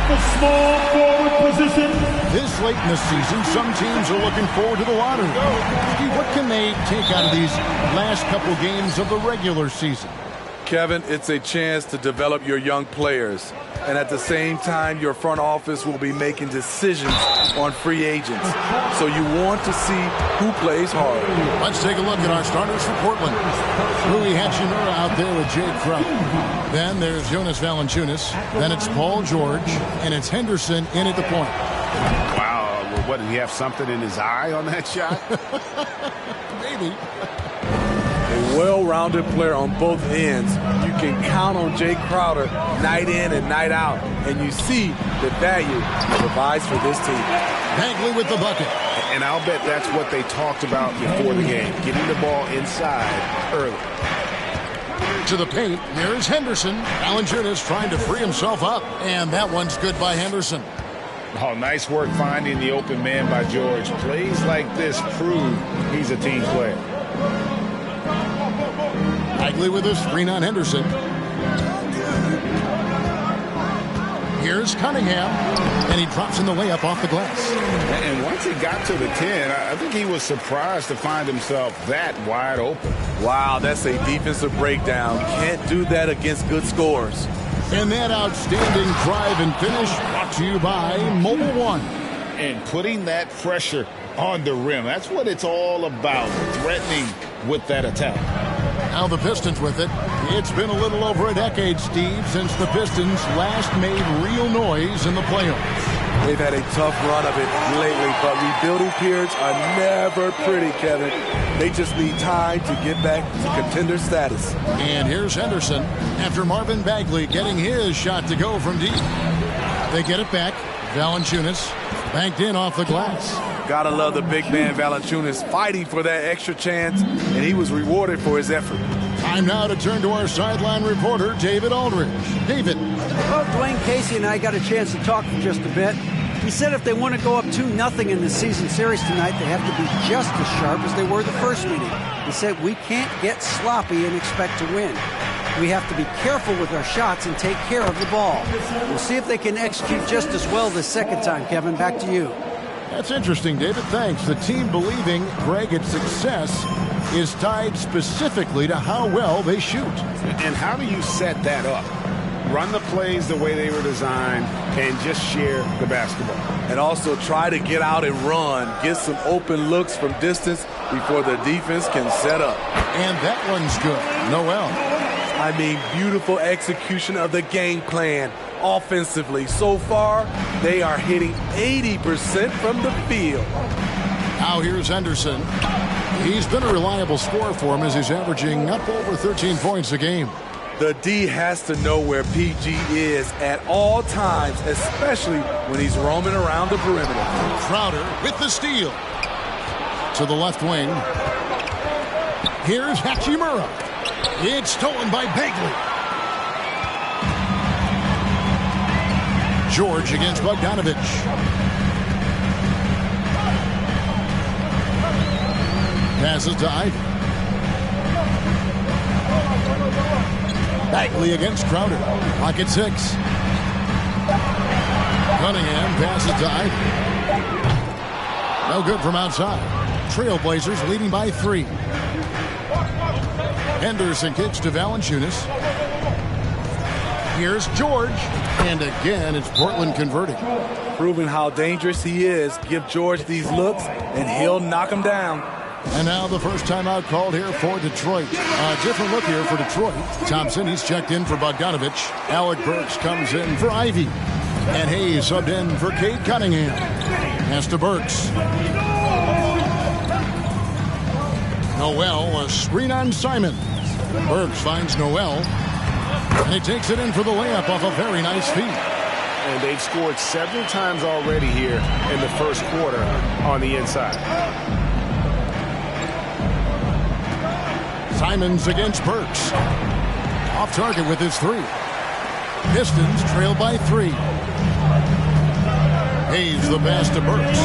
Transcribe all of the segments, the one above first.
The small forward position. This late in the season, some teams are looking forward to the lottery. Steve, what can they take out of these last couple games of the regular season? Kevin, it's a chance to develop your young players. And at the same time, your front office will be making decisions on free agents. So you want to see who plays hard. Let's take a look at our starters for Portland. Rui Hachimura out there with Jay Crowder. Then there's Jonas Valanciunas. Then it's Paul George. And it's Henderson in at the point. Wow. What, did he have something in his eye on that shot? Maybe. A well-rounded player on both ends. You can count on Jay Crowder night in and night out, and you see the value he provides for this team. Bagley with the bucket. And I'll bet that's what they talked about before the game, getting the ball inside early. To the paint, here's Henderson. Valanciunas trying to free himself up, and that one's good by Henderson. Oh, nice work finding the open man by George. Plays like this prove he's a team player. Bagley with a screen on Henderson. Here's Cunningham, and he drops in the layup off the glass. And once he got to the 10, I think he was surprised to find himself that wide open. Wow, that's a defensive breakdown. Can't do that against good scores. And that outstanding drive and finish brought to you by Mobile One. And putting that pressure on the rim, that's what it's all about, threatening with that attack. Now the Pistons with it. It's been a little over a decade, Steve, since the Pistons last made real noise in the playoffs. They've had a tough run of it lately, but rebuilding periods are never pretty, Kevin. They just need time to get back to contender status. And here's Henderson after Marvin Bagley getting his shot to go from deep. They get it back. Valanciunas banked in off the glass. Gotta love the big man Valanciunas fighting for that extra chance, and he was rewarded for his effort. Time now to turn to our sideline reporter, David Aldridge. David. Well, Dwayne Casey and I got a chance to talk for just a bit. He said if they want to go up 2-0 in the season series tonight, they have to be just as sharp as they were the first meeting. He said we can't get sloppy and expect to win. We have to be careful with our shots and take care of the ball. We'll see if they can execute just as well this second time. Kevin, back to you. That's interesting, David. Thanks. The team believing, Greg, its success is tied specifically to how well they shoot. And how do you set that up? Run the plays the way they were designed and just share the basketball. And also try to get out and run, get some open looks from distance before the defense can set up. And that one's good. Noel. I mean, beautiful execution of the game plan. Offensively, so far, they are hitting 80% from the field. Now here's Henderson. He's been a reliable scorer for him as he's averaging up over 13 points a game. The D has to know where PG is at all times, especially when he's roaming around the perimeter. Crowder with the steal. To the left wing. Here's Hachimura. It's stolen by Bagley. George against Bogdanovich. Passes to Ivy. Bagley against Crowder. Pocket 6. Cunningham passes to Ivy. No good from outside. Trailblazers leading by 3. Henderson kicks to Valanciunas. Here's George. And again, it's Portland converting. Proving how dangerous he is. Give George these looks, and he'll knock him down. And now the first timeout called here for Detroit. A different look here for Detroit. Thompson, he's checked in for Bogdanovich. Alec Burks comes in for Ivy. And Hayes subbed in for Cade Cunningham. Pass to Burks. Noel, a screen on Simon. Burks finds Noel. And he takes it in for the layup off a very nice feed. And they've scored several times already here in the first quarter on the inside. Simons against Burks. Off target with his 3. Pistons trail by 3. Hayes the pass to Burks.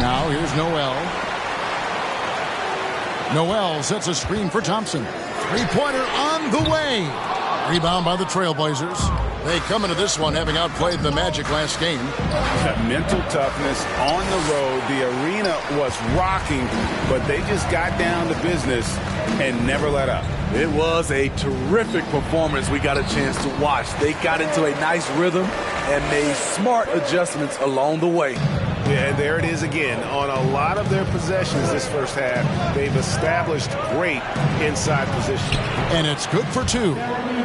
Now here's Noel. Noel sets a screen for Thompson. Three-pointer on the way. Rebound by the Trailblazers. They come into this one having outplayed the Magic last game. That mental toughness on the road. The arena was rocking, but they just got down to business and never let up. It was a terrific performance we got a chance to watch. They got into a nice rhythm and made smart adjustments along the way. Yeah, there it is again. On a lot of their possessions this first half, they've established great inside position. And it's good for 2.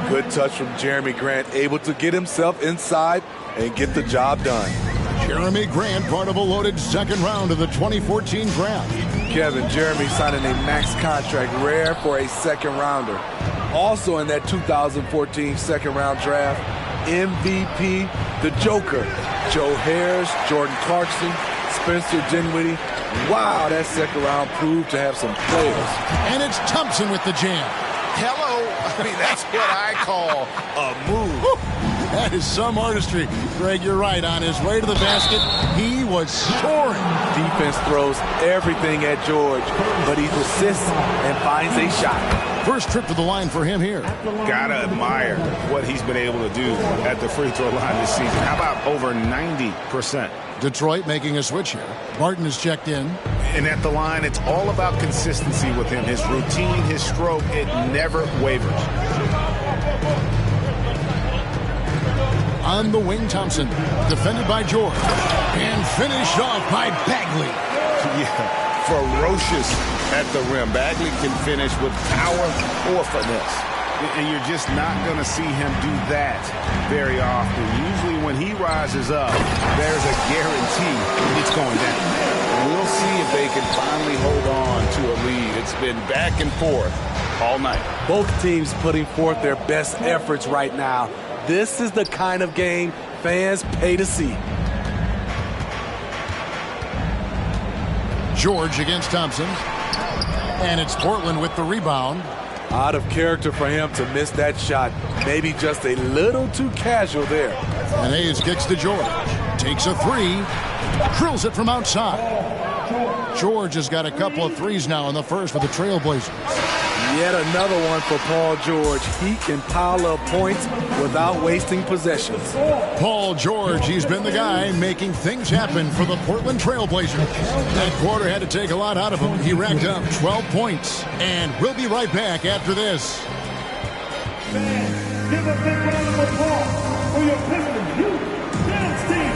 Good touch from Jeremy Grant, able to get himself inside and get the job done. Jeremy Grant, part of a loaded second round of the 2014 draft. Kevin, Jeremy signing a max contract, rare for a second rounder. Also in that 2014 second round draft, MVP, the Joker, Joe Harris, Jordan Clarkson, Spencer Dinwiddie. Wow, that second round proved to have some players. And it's Thompson with the jam. Hello. I mean, that's what I call a move. That is some artistry. Greg, you're right. On his way to the basket, he was soaring. Defense throws everything at George, but he persists and finds a shot. First trip to the line for him here. Gotta admire what he's been able to do at the free throw line this season. How about over 90%? Detroit making a switch here. Barton is checked in. And at the line, it's all about consistency with him. His routine, his stroke, it never wavers. On the wing, Thompson, defended by George, and finished off by Bagley. Yeah, ferocious at the rim. Bagley can finish with power or finesse. And you're just not going to see him do that very often. Usually when he rises up, there's a guarantee it's going down. We'll see if they can finally hold on to a lead. It's been back and forth all night. Both teams putting forth their best efforts right now. This is the kind of game fans pay to see. George against Thompson. And it's Portland with the rebound. Out of character for him to miss that shot. Maybe just a little too casual there. And Hayes kicks to George. Takes a 3. Drills it from outside. George has got a couple of threes now in the first for the Trailblazers. Yet another one for Paul George. He can pile up points without wasting possessions. Paul George, he's been the guy making things happen for the Portland Trailblazers. That quarter had to take a lot out of him. He racked up 12 points. And we'll be right back after this. Give a big round of applause for your Pistons youth dance team.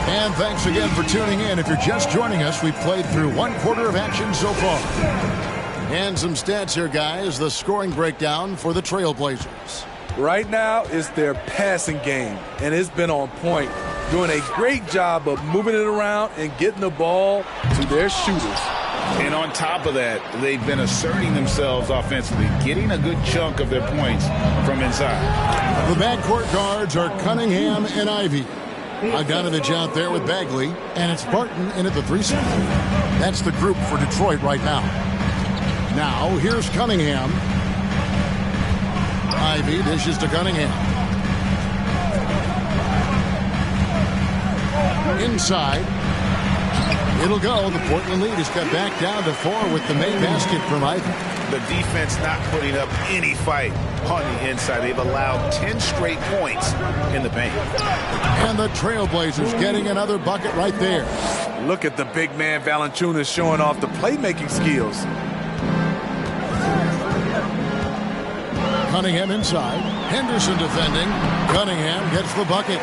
And thanks again for tuning in. If you're just joining us, we've played through one quarter of action so far. And some stats here, guys. The scoring breakdown for the Trailblazers. Right now, it's their passing game, and it's been on point. Doing a great job of moving it around and getting the ball to their shooters. And on top of that, they've been asserting themselves offensively, getting a good chunk of their points from inside. The backcourt guards are Cunningham and Ivey. Bogdanovich out there with Bagley, and it's Barton in at the 3 spot. That's the group for Detroit right now. Now, here's Cunningham. Ivey dishes to Cunningham. Inside. It'll go. The Portland lead is cut back down to 4 with the made basket from Ivey. The defense not putting up any fight on the inside. They've allowed 10 straight points in the paint. And the Trailblazers getting another bucket right there. Look at the big man Valanciunas showing off the playmaking skills. Cunningham inside. Henderson defending. Cunningham gets the bucket.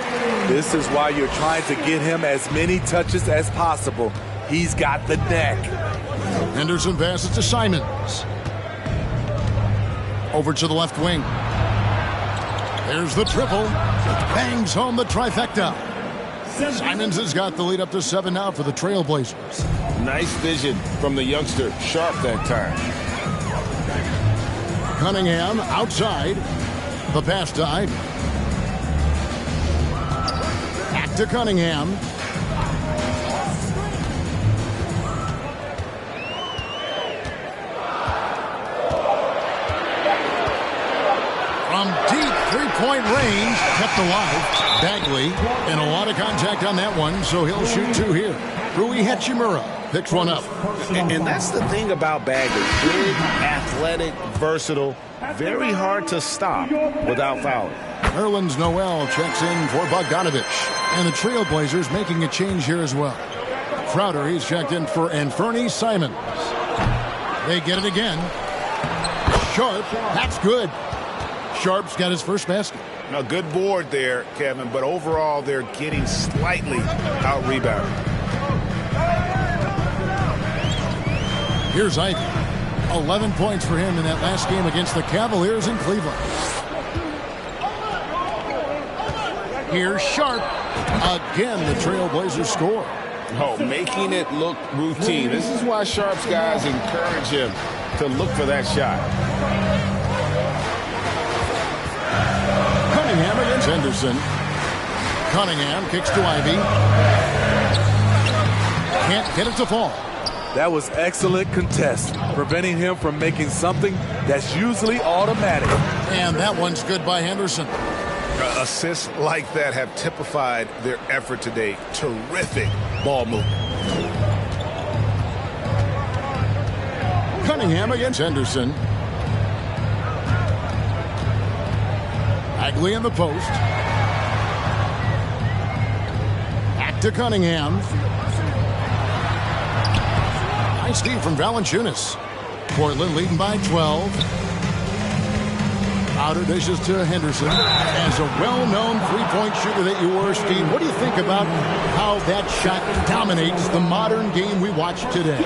This is why you're trying to get him as many touches as possible. He's got the neck. Henderson passes to Simons. Over to the left wing. There's the triple. Bangs home the trifecta. Simons has got the lead up to 7 now for the Trailblazers. Nice vision from the youngster. Sharp that time. Cunningham outside. The pass to Ivey. Back to Cunningham. From deep three-point range, kept alive. Bagley, and a lot of contact on that one, so he'll shoot 2 here. Rui Hachimura picks one up. And that's the thing about Bagley. Big, athletic, versatile, very hard to stop without fouling. Nerlens Noel checks in for Bogdanovich. And the Trailblazers making a change here as well. Crowder, he's checked in for Anfernee Simons. They get it again. Sharp, that's good. Sharp's got his first basket. A good board there, Kevin, but overall they're getting slightly out-rebounded. Here's Ivy. 11 points for him in that last game against the Cavaliers in Cleveland. Here's Sharp. Again, the Trailblazers score. Oh, making it look routine. This is why Sharp's guys encourage him to look for that shot. Cunningham against Henderson. Cunningham kicks to Ivy. Can't get it to fall. That was excellent contest, preventing him from making something that's usually automatic. And that one's good by Henderson. Assists like that have typified their effort today. Terrific ball movement. Cunningham against Henderson. Bagley in the post. Back to Cunningham. Nice D from Valanciunas. Portland leading by 12. Outer dishes to Henderson. As a well-known three-point shooter that you were, Steve, what do you think about how that shot dominates the modern game we watch today?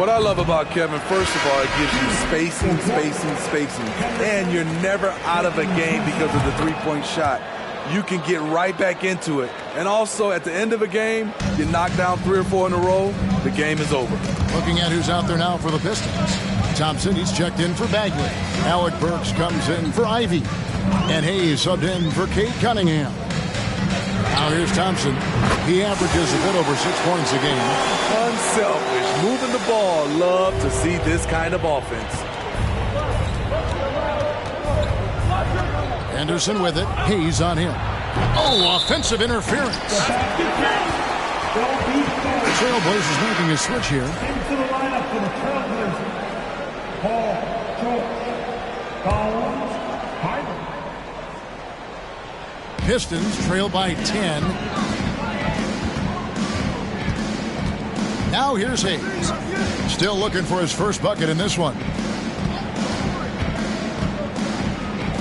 What I love about Kevin, first of all, it gives you spacing, and you're never out of a game because of the three-point shot. You can get right back into it. And also, at the end of a game, you knock down 3 or 4 in a row, the game is over. Looking at who's out there now for the Pistons. Thompson, he's checked in for Bagley. Alec Burks comes in for Ivy. And Hayes subbed in for Cade Cunningham. Now here's Thompson. He averages a bit over 6 points a game. Unselfish, moving the ball. Love to see this kind of offense. Anderson with it. Hayes on him. Oh, offensive interference. The Trailblazers making a switch here. Into the lineup for the Trailblazers. Paul George. Collins Hyman. Pistons trail by 10. Now here's Hayes. Still looking for his first bucket in this one.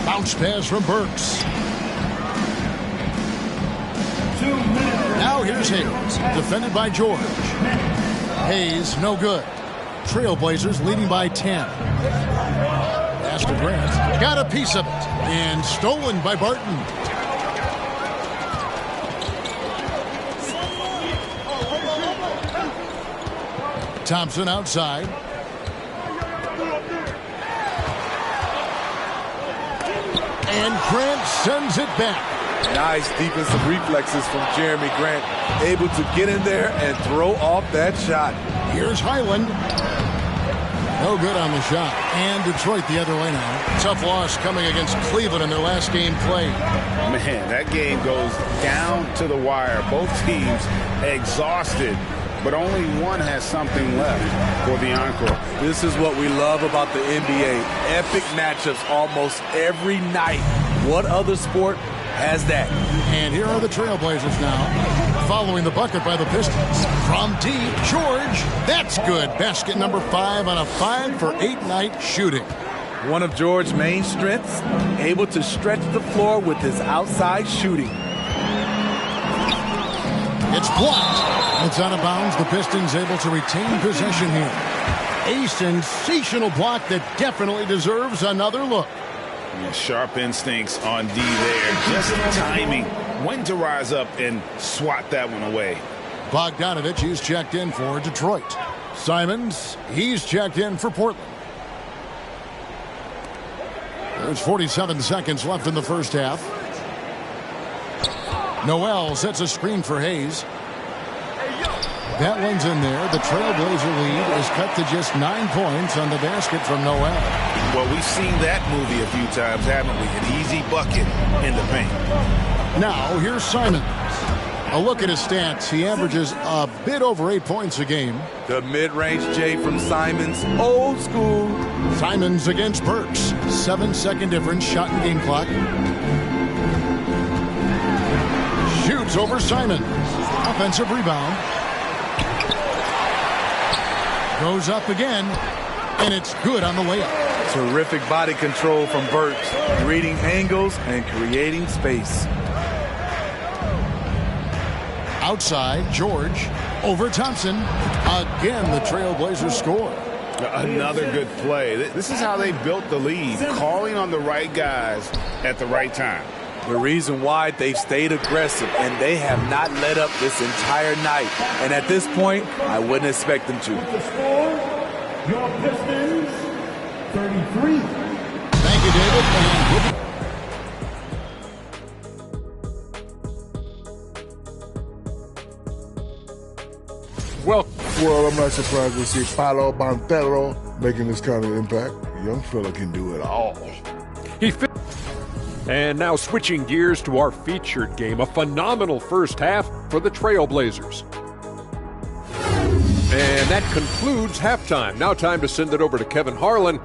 Bounce pass from Burks. Now here's Hayes. Defended by George. Hayes, no good. Trailblazers leading by 10. Pass to Grant. Got a piece of it. And stolen by Barton. Thompson outside. And Grant sends it back. Nice defensive reflexes from Jeremy Grant. Able to get in there and throw off that shot. Here's Highland. No good on the shot. And Detroit the other way now. Tough loss coming against Cleveland in their last game played. Man, that game goes down to the wire. Both teams exhausted, but only one has something left for the encore. This is what we love about the NBA. Epic matchups almost every night. What other sport has that? And here are the Trailblazers now. Following the bucket by the Pistons. From deep, George. That's good. Basket number 5 on a 5-for-8 night shooting. One of George's main strengths, able to stretch the floor with his outside shooting. It's blocked. It's out of bounds. The Pistons able to retain possession here. A sensational block that definitely deserves another look. Yeah, sharp instincts on D there. Just timing when to rise up and swat that one away. Bogdanovich, he's checked in for Detroit. Simons, he's checked in for Portland. There's 47 seconds left in the first half. Noel sets a screen for Hayes. That one's in there. The Trailblazer lead is cut to just 9 points on the basket from Noel. Well, we've seen that movie a few times, haven't we? An easy bucket in the paint. Now, here's Simons. A look at his stats. He averages a bit over 8 points a game. The mid-range J from Simons, old school. Simons against Burks. 7-second difference, shot and game clock. Edwards over Simons. Offensive rebound. Goes up again, and it's good on the layup. Terrific body control from Burks, reading angles and creating space. Outside, George over Thompson. Again, the Trailblazers score. Another good play. This is how they built the lead, calling on the right guys at the right time. The reason why they've stayed aggressive, and they have not let up this entire night. And at this point, I wouldn't expect them to. The score, your Pistons, 33. Thank you, David. And Well, I'm not surprised to see Paolo Banchero making this kind of impact. The young fella can do it all. And now switching gears to our featured game, a phenomenal first half for the Trailblazers. And that concludes halftime. Now time to send it over to Kevin Harlan.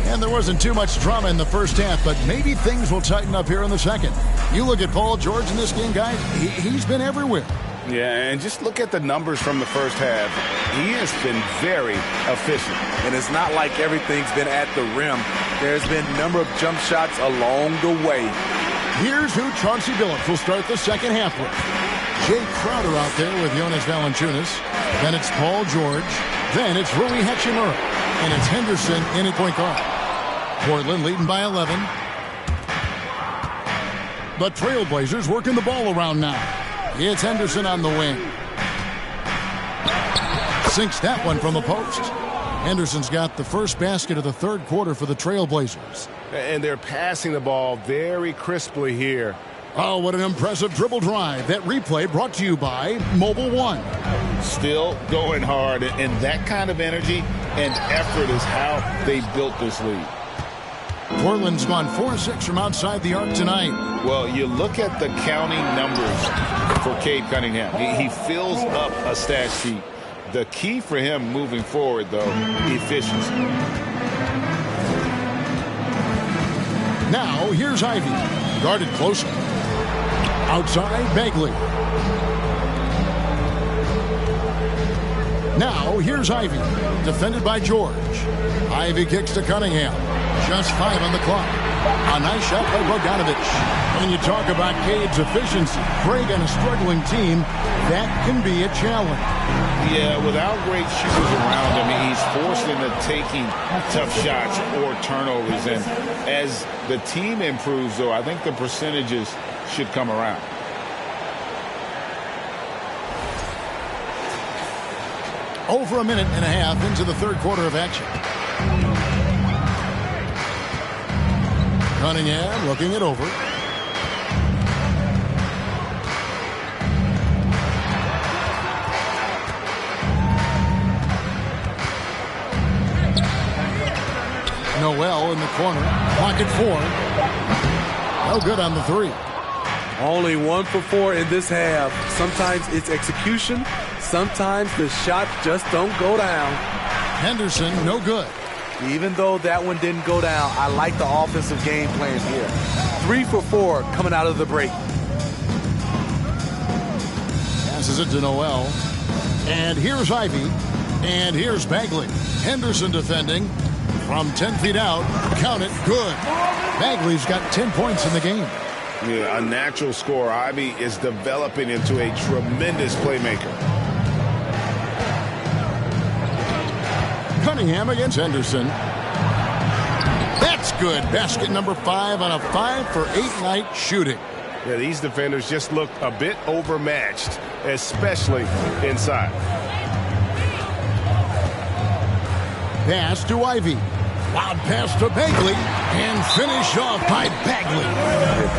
And there wasn't too much drama in the first half, but maybe things will tighten up here in the second. You look at Paul George in this game, guys, he's been everywhere. Yeah, and just look at the numbers from the first half. He has been very efficient. And it's not like everything's been at the rim. There's been a number of jump shots along the way. Here's who Chauncey Billups will start the second half with. Jay Crowder out there with Jonas Valanciunas. Then it's Paul George. Then it's Rui Hachimura. And it's Henderson in at point guard. Portland leading by 11. The Trailblazers working the ball around now. It's Henderson on the wing. Sinks that one from the post. Henderson's got the first basket of the third quarter for the Trailblazers. And they're passing the ball very crisply here. Oh, what an impressive dribble drive. That replay brought to you by Mobile One. Still going hard, and that kind of energy and effort is how they built this lead. Portland's gone 4-6 from outside the arc tonight. Well, you look at the counting numbers for Cade Cunningham. He fills up a stat sheet. The key for him moving forward, though, efficiency. Now, here's Ivy. Guarded closely. Outside, Bagley. Now, here's Ivy. Defended by George. Ivy kicks to Cunningham. Just 5 on the clock. A nice shot by Bogdanovich. When you talk about Cade's efficiency, Craig on a struggling team, that can be a challenge. Yeah, without great shooters around him, he's forced into taking tough shots or turnovers. And as the team improves, though, I think the percentages should come around. Over a minute and a half into the third quarter of action. Cunningham looking it over. Noel in the corner. Pocket 4. No good on the 3. Only 1 for 4 in this half. Sometimes it's execution. Sometimes the shots just don't go down. Henderson, no good. Even though that one didn't go down, I like the offensive game plan here. 3 for 4 coming out of the break. Passes it to Noel. And here's Ivy. And here's Bagley. Henderson defending from 10 feet out. Count it. Good. Bagley's got 10 points in the game. Yeah, a natural scorer. Ivy is developing into a tremendous playmaker. Cunningham against Henderson. That's good. Basket number 5 on a 5-for-8 night shooting. Yeah, these defenders just look a bit overmatched, especially inside. Pass to Ivy. Loud pass to Bagley. And finish off by Bagley.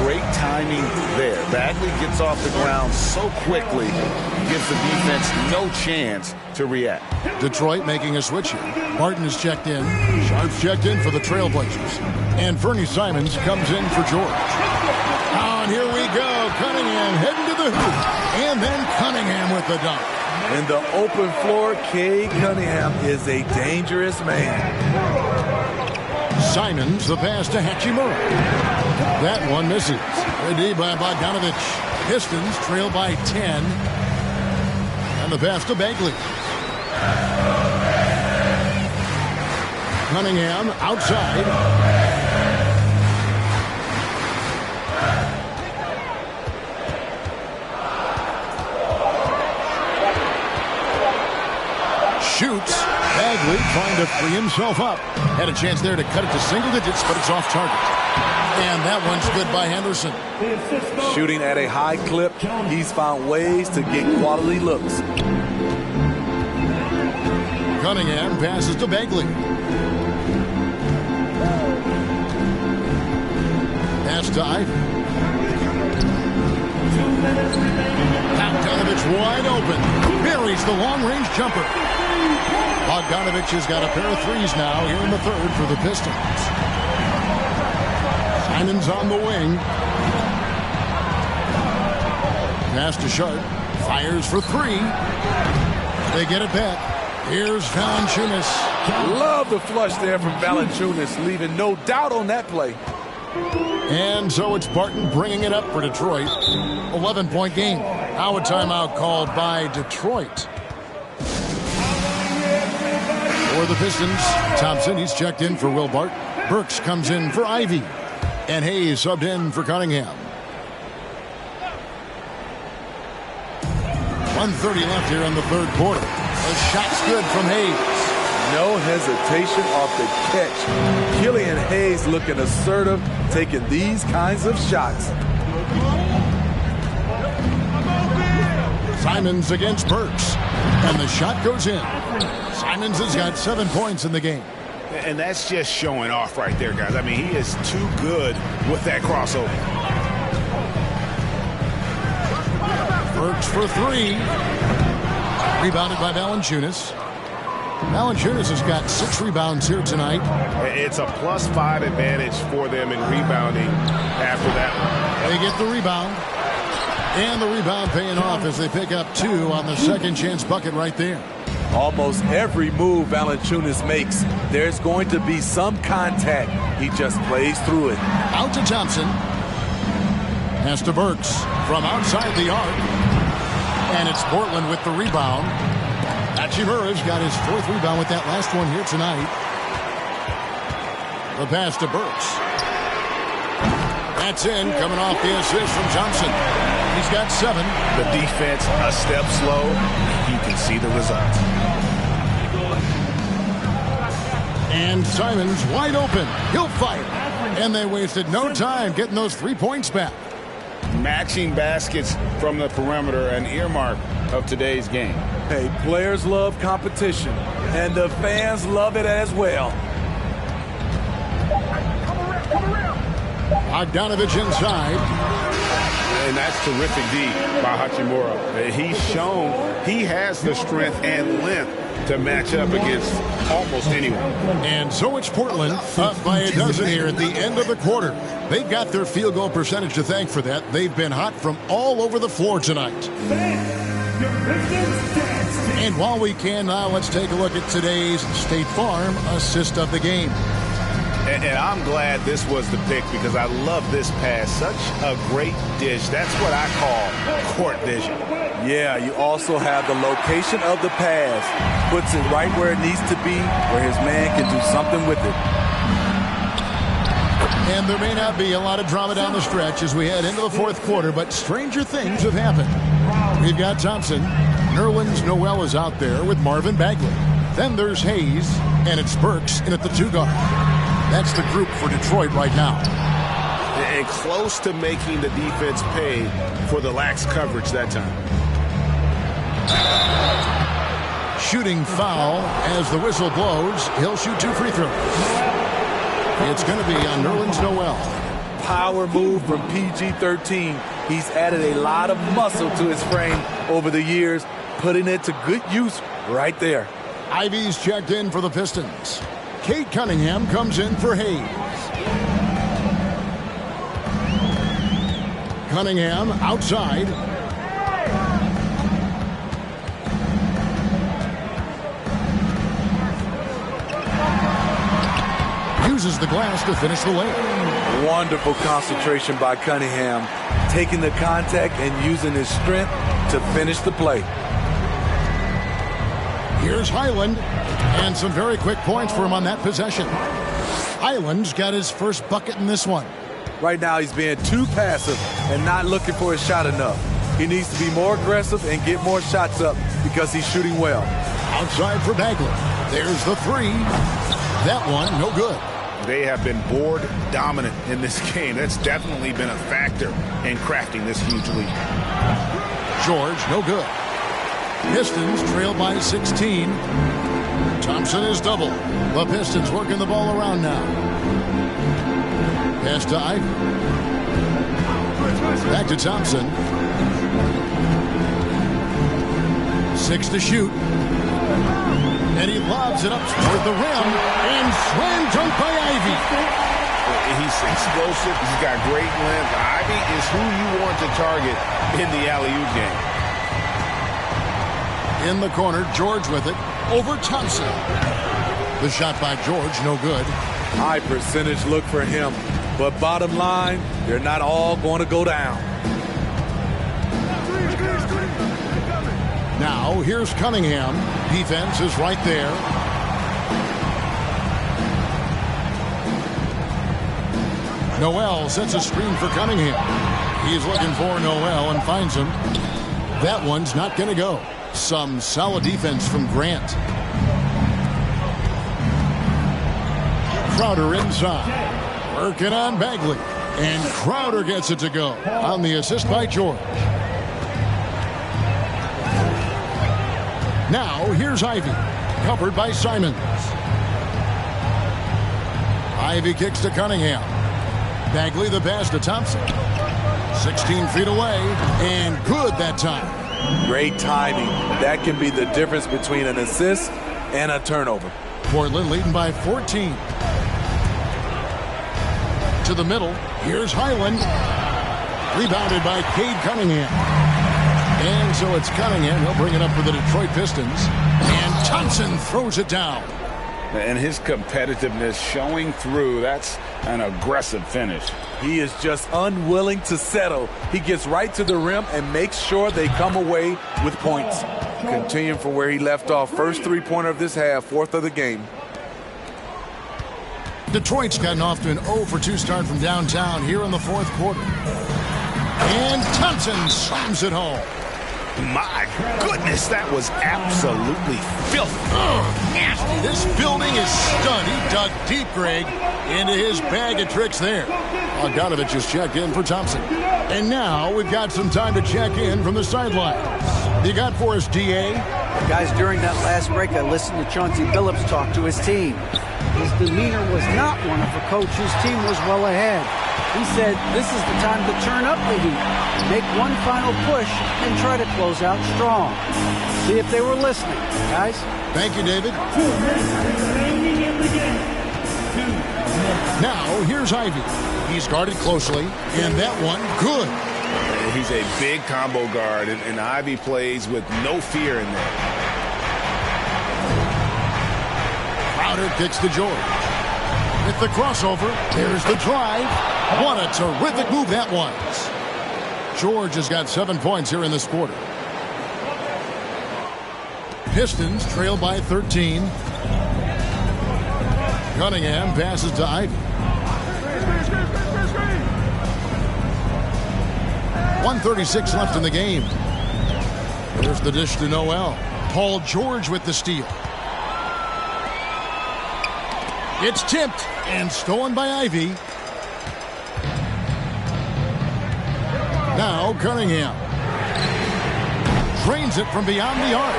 Great timing there. Bagley gets off the ground so quickly, gives the defense no chance to react. Detroit making a switch here. Martin is checked in. Sharp's checked in for the Trailblazers. And Fernie Simons comes in for George. Oh, and here we go. Cunningham heading to the hoop. And then Cunningham with the dunk. In the open floor, Cade Cunningham is a dangerous man. Simons, the pass to Hachimura. That one misses. Good D by Bogdanovich. Pistons trail by 10. And the pass to Bagley. Cunningham outside. Shoots. Bagley trying to free himself up. Had a chance there to cut it to single digits, but it's off target. And that one's good by Henderson. Shooting at a high clip, he's found ways to get quality looks. Cunningham passes to Bagley. Pass to Ivey. Bogdanovich wide open. Buries the long-range jumper. Bogdanovich has got a pair of threes now here in the third for the Pistons. Simons on the wing. Pass to Sharp. Fires for three. They get it back. Here's Valanciunas. Love the flush there from Valanciunas, leaving no doubt on that play. And so it's Barton bringing it up for Detroit. 11-point game. Now a timeout called by Detroit. For the Pistons, Thompson, he's checked in for Will Barton. Burks comes in for Ivey. And Hayes subbed in for Cunningham. 1:30 left here in the third quarter. The shot's good from Hayes. No hesitation off the catch. Killian Hayes looking assertive, taking these kinds of shots. Simons against Burks. And the shot goes in. Simons has got 7 points in the game. And that's just showing off right there, guys. I mean, he is too good with that crossover. Burks for three. Rebounded by Valanciunas. Valanciunas has got 6 rebounds here tonight. It's a +5 advantage for them in rebounding after that one. They get the rebound. And the rebound paying off as they pick up 2 on the second chance bucket right there. Almost every move Valanciunas makes, there's going to be some contact. He just plays through it. Out to Thompson. Pass to Burks from outside the arc. And it's Portland with the rebound. Hachimura's got his 4th rebound with that last one here tonight. The pass to Burks. That's in, coming off the assist from Thompson. He's got 7. The defense a step slow. You can see the results. And Simons wide open. He'll fire. And they wasted no time getting those 3 points back. Matching baskets from the perimeter, an earmark of today's game. Hey, players love competition, and the fans love it as well. Bogdanovich inside. And that's terrific D by Hachimura. He's shown he has the strength and length to match up against almost anyone. And so it's Portland up by a dozen here at the end of the quarter. They've got their field goal percentage to thank for that. They've been hot from all over the floor tonight. And while we can now, let's take a look at today's State Farm assist of the game. And I'm glad this was the pick because I love this pass. Such a great dish. That's what I call court vision. Yeah, you also have the location of the pass. Puts it right where it needs to be, where his man can do something with it. And there may not be a lot of drama down the stretch as we head into the fourth quarter, but stranger things have happened. We've got Thompson. Nerlens Noel is out there with Marvin Bagley. Then there's Hayes, and it's Burks in at the 2 guard. That's the group for Detroit right now. And close to making the defense pay for the lax coverage that time. Shooting foul as the whistle blows. He'll shoot 2 free throws. It's going to be on Nerlens Noel. Power move from PG-13. He's added a lot of muscle to his frame over the years, putting it to good use right there. Ivey's checked in for the Pistons. Cade Cunningham comes in for Hayes. Cunningham outside. uses the glass to finish the layup. Wonderful concentration by Cunningham, taking the contact and using his strength to finish the play. Here's Highland, and some very quick points for him on that possession. Highland's got his first bucket in this one. Right now he's being too passive and not looking for his shot enough. He needs to be more aggressive and get more shots up because he's shooting well. Outside for Bagley. There's the three. That one, no good. They have been board dominant in this game. That's definitely been a factor in crafting this huge lead. George, no good. Pistons trail by 16. Thompson is double. The Pistons working the ball around now. Pass to Ivy. Back to Thompson. 6 to shoot. And he lobs it up toward the rim. And slam dunk by Ivy. He's explosive. He's got great length. Ivy is who you want to target in the alley-oop game. In the corner, George with it. Over Thompson. The shot by George, no good. High percentage look for him. But bottom line, they're not all going to go down. Now, here's Cunningham. Defense is right there. Noel sets a screen for Cunningham. He's looking for Noel and finds him. That one's not going to go. Some solid defense from Grant. Crowder inside. Working on Bagley. And Crowder gets it to go on the assist by George. Now, here's Ivy. Covered by Simons. Ivy kicks to Cunningham. Bagley the pass to Thompson. 16 feet away. And good that time. Great timing. That can be the difference between an assist and a turnover. Portland leading by 14. To the middle. Here's Highland. Rebounded by Cade Cunningham. And so it's Cunningham. He'll bring it up for the Detroit Pistons. And Thompson throws it down. And his competitiveness showing through. That's an aggressive finish. He is just unwilling to settle. He gets right to the rim and makes sure they come away with points. Continuing from where he left off. First three-pointer of this half, fourth of the game. Detroit's gotten off to an 0-for-2 start from downtown here in the fourth quarter. And Thompson slams it home. My goodness, that was absolutely filthy. Nasty. This building is stunned. He dug deep, Greg, into his bag of tricks there. Bogdanovich has checked in for Thompson. And now we've got some time to check in from the sidelines. You got for us, D.A.? Guys, during that last break, I listened to Chauncey Billups talk to his team. His demeanor was not one of a coach whose team was well ahead. He said, this is the time to turn up the heat, make one final push, and try to close out strong. See if they were listening, guys. Thank you, David. Now, here's Ivy. He's guarded closely, and that one, good. He's a big combo guard, and Ivy plays with no fear in there. Crowder kicks to George. With the crossover, there's the drive. What a terrific move that was. George has got 7 points here in this quarter. Pistons trail by 13. Cunningham passes to Ivy. 1:36 left in the game. There's the dish to Noel. Paul George with the steal. It's tipped and stolen by Ivy. Now Cunningham drains it from beyond the arc.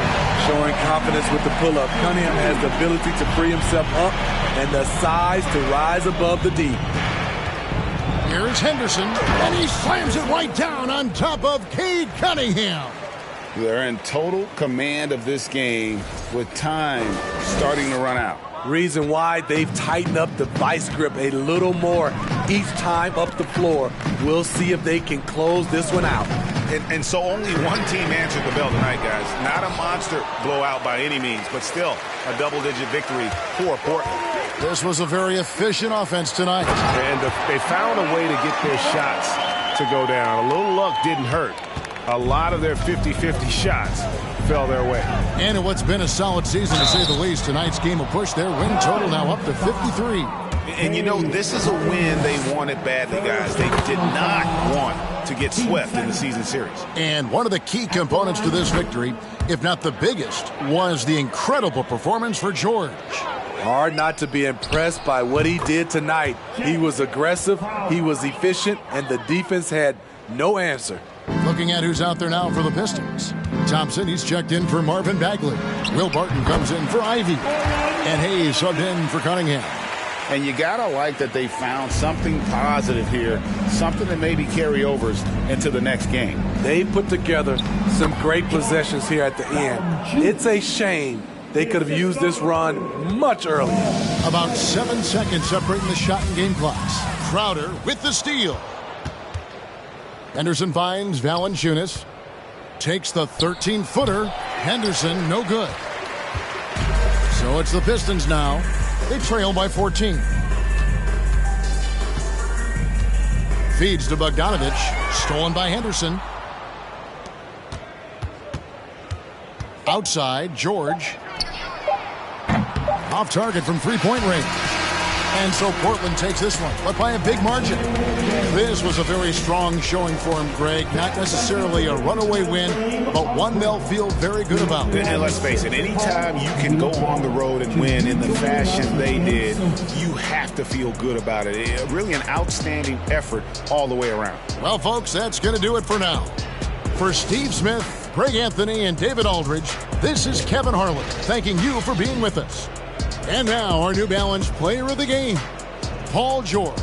Showing confidence with the pull-up. Cunningham has the ability to free himself up and the size to rise above the D. Here's Henderson, and he slams it right down on top of Cade Cunningham. They're in total command of this game with time starting to run out. Reason why they've tightened up the vice grip a little more each time up the floor. We'll see if they can close this one out. And so only one team answered the bell tonight, guys. Not a monster blowout by any means, but still a double-digit victory for Portland. This was a very efficient offense tonight. And they found a way to get their shots to go down. A little luck didn't hurt. A lot of their 50-50 shots fell their way. And in what's been a solid season, to say the least, tonight's game will push their win total now up to 53. And, you know, this is a win they wanted badly, guys. They did not want to get swept in the season series. And one of the key components to this victory, if not the biggest, was the incredible performance for George. Hard not to be impressed by what he did tonight. He was aggressive, he was efficient, and the defense had no answer. Looking at who's out there now for the Pistons. Thompson, he's checked in for Marvin Bagley. Will Barton comes in for Ivy. And Hayes subbed in for Cunningham. And you got to like that they found something positive here, something that maybe carry overs into the next game. They put together some great possessions here at the end. It's a shame they could have used this run much earlier. About 7 seconds separating the shot and game clocks. Crowder with the steal. Henderson finds Valanciunas. Takes the 13-footer. Henderson, no good. So it's the Pistons now. They trail by 14. Feeds to Bogdanovich. Stolen by Henderson. Outside, George. Off target from three-point range. And so Portland takes this one, but by a big margin. This was a very strong showing for him, Greg. Not necessarily a runaway win, but one they'll feel very good about. And let's face it, anytime you can go on the road and win in the fashion they did, you have to feel good about it. Really an outstanding effort all the way around. Well, folks, that's going to do it for now. For Steve Smith, Greg Anthony, and David Aldridge, this is Kevin Harlan thanking you for being with us. And now, our New Balance player of the game, Paul George.